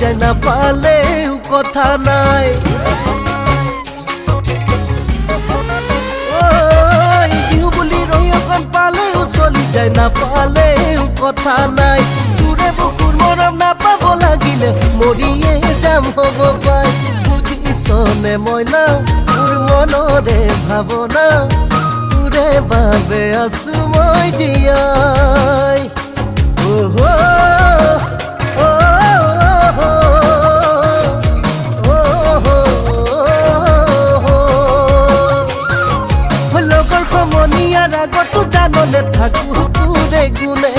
যায় না পালেও কথা নাই। বিহু বুলি ৰৈ অকণ পালেও চলি যায় না পালেও কথা নাই। তোৰে বুকুৰ মৰম নাপাব লাগিলে মৰিয়ে যাম হ'ব পাই। বুজিছনে মইনা মোৰ মনৰে ভাৱনা, তোৰে বাবে আছো মই জীয়াই। লগৰ সমনীয়াৰ আগতো জাননে থাকো তোৰে গুণে,